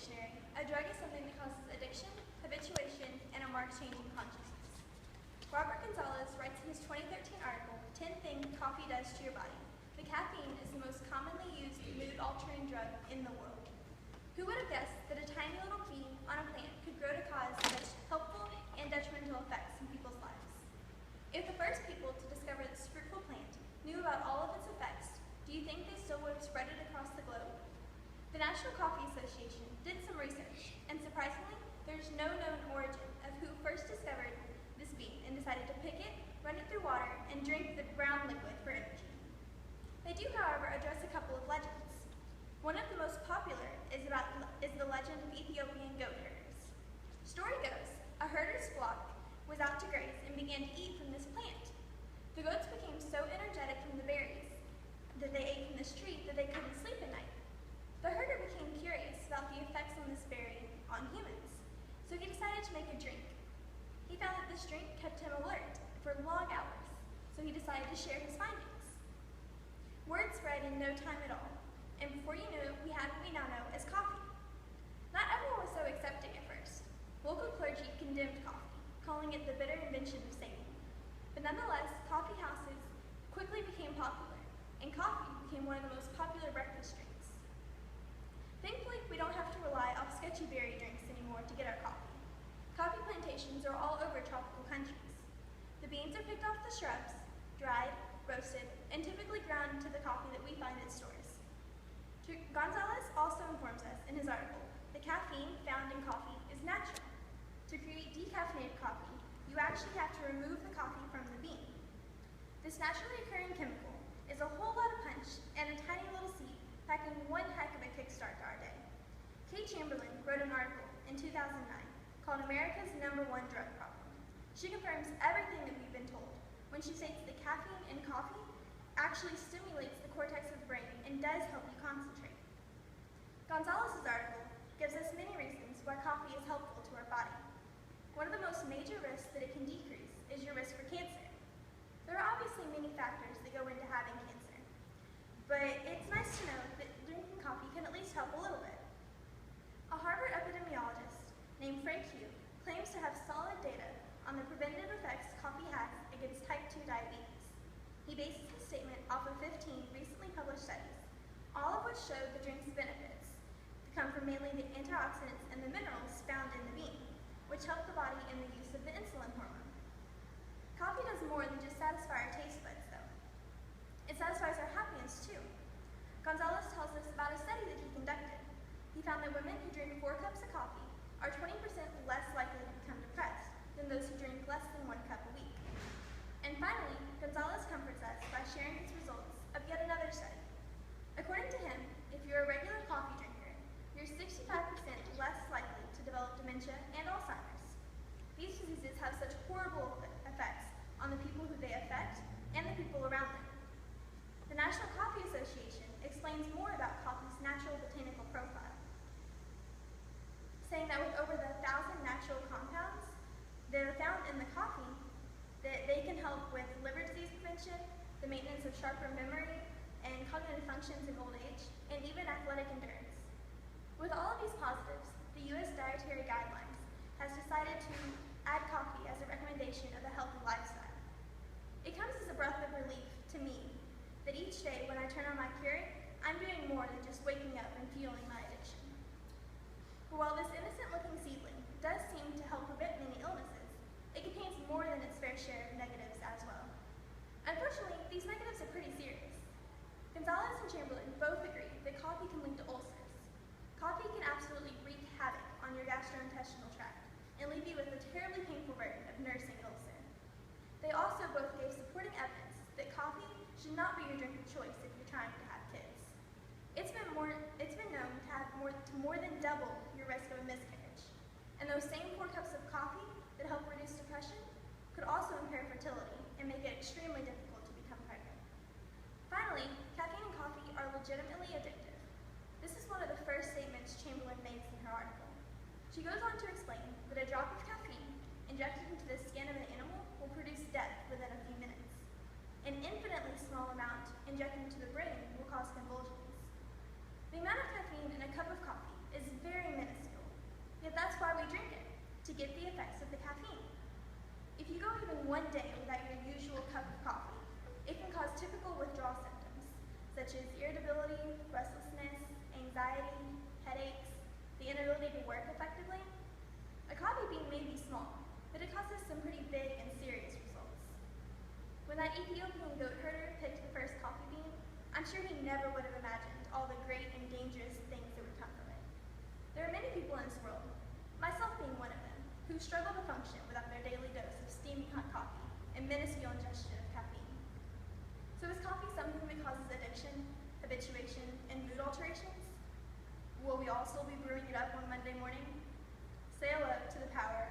dictionary, a drug is something that causes addiction, habituation, and a marked change in consciousness. Robert Gonzalez writes in his 2013 article, 10 Things Coffee Does to Your Body, that caffeine is the most commonly used mood-altering drug in the world. Who would have guessed that a tiny little bean on a plant could grow to cause such helpful and detrimental effects in people's lives? If the first people to discover this fruitful plant knew about all of its effects, do you think they still would have spread it across the globe? The National Coffee Association did some research, and surprisingly, there's no known origin of who first discovered this bean and decided to pick it, run it through water, and drink the brown liquid for energy. They do, however, address a couple of legends. One of the most popular is the legend of Ethiopian goat herders. Story goes, a herder's flock was out to graze and began to eat from this plant. The goats became so energetic from the berries that they ate from this tree that they couldn't sleep at night. The herder became curious about the effects on this berry on humans, so he decided to make a drink. He found that this drink kept him alert for long hours, so he decided to share his findings. Word spread in no time at all, and before you knew it, we had what we now know as coffee. Not everyone was so accepting at first. Local clergy condemned coffee, calling it the bitter invention of Satan. But nonetheless, coffee houses quickly became popular, and coffee became one of the most popular breakfast drinks. Thankfully, we don't have to rely off sketchy berry drinks anymore to get our coffee. Coffee plantations are all over tropical countries. The beans are picked off the shrubs, dried, roasted, and typically ground into the coffee that we find at stores. Gonzalez also informs us in his article that caffeine found in coffee is natural. To create decaffeinated coffee, you actually have to remove the coffee from the bean. This naturally occurring chemical is a whole lot of punch and a tiny little seed packing one heck of a kickstart to our day. Kate Chamberlain wrote an article in 2009 called America's #1 Drug Problem. She confirms everything that we've been told when she states that caffeine in coffee actually stimulates the cortex of the brain and does help you concentrate. Gonzalez's article gives us many reasons why coffee is helpful to our body. One of the most major risks that it can decrease is your risk for cancer. There are obviously many factors that go into having cancer, but it's nice to know that drinking coffee can at least help a little bit. A Harvard epidemiologist named Frank Hugh claims to have solid data on the preventative effects coffee has against type 2 diabetes. He bases his statement off of 15 recently published studies, all of which show the drink's benefits come from mainly the antioxidants and the minerals found in the bean, which help the body in the use of the insulin hormone. Coffee does more than just satisfy our taste buds, though. It satisfies our happiness, too. Gonzalez tells us about a study that he conducted. He found that women who drink 4 cups of coffee are 20% less likely to become depressed than those who drink less than 1 cup a week. And finally, Gonzalez comforts us by sharing his results of yet another study. According to him, if you're a regular coffee drinker, you're 65% less likely to develop dementia and Alzheimer's. These diseases have such horrible effects on the people who they affect and the people around them. The National Coffee Association explains more about coffee's natural botanical profile, saying that with over 1,000 natural compounds that are found in the coffee, that they can help with liver disease prevention, the maintenance of sharper memory, and cognitive functions in old age, and even athletic endurance. With all of these positives, the U.S. Dietary Guidelines has decided to add coffee as a recommendation of a healthy lifestyle. It comes as a breath of relief to me that each day when I turn on my Keurig, I'm doing more than just waking up and fueling my addiction. But while this innocent-looking seedling does seem to help prevent many illnesses, it contains more than its fair share of negatives as well. Unfortunately, these negatives are pretty serious. Gonzalez and Chamberlain both agree that coffee can lead to ulcers. Coffee can absolutely wreak havoc on your gastrointestinal tract and leave you with the terribly painful burden of nursing an ulcer. They also both gave supporting evidence that coffee should not be your drink of choice if you're trying to have kids. It's been known to have more than double your risk of a miscarriage. And those same 4 cups of coffee that help reduce depression could also impair fertility and make it extremely difficult to become pregnant. Finally, caffeine and coffee are legitimately addictive. This is one of the first statements Chamberlain makes in her article. She goes on to explain that a drop of caffeine injected into the skin of an animal will produce death within a few minutes. An infinitely small amount injected into the brain will cause convulsions. The amount of caffeine in a cup of coffee is very minuscule. one day without your usual cup of coffee, it can cause typical withdrawal symptoms, such as irritability, restlessness, anxiety, headaches, the inability to work effectively. A coffee bean may be small, but it causes some pretty big and serious results. When that Ethiopian goat herder picked the first coffee bean, I'm sure he never would have imagined all the great and dangerous things that would come from it. There are many people in this world, myself being one of them, who struggle to function without their daily dose of steaming hot coffee and minuscule ingestion of caffeine. So is coffee something that causes addiction, habituation, and mood alterations? Will we all still be brewing it up on Monday morning? Say hello to the power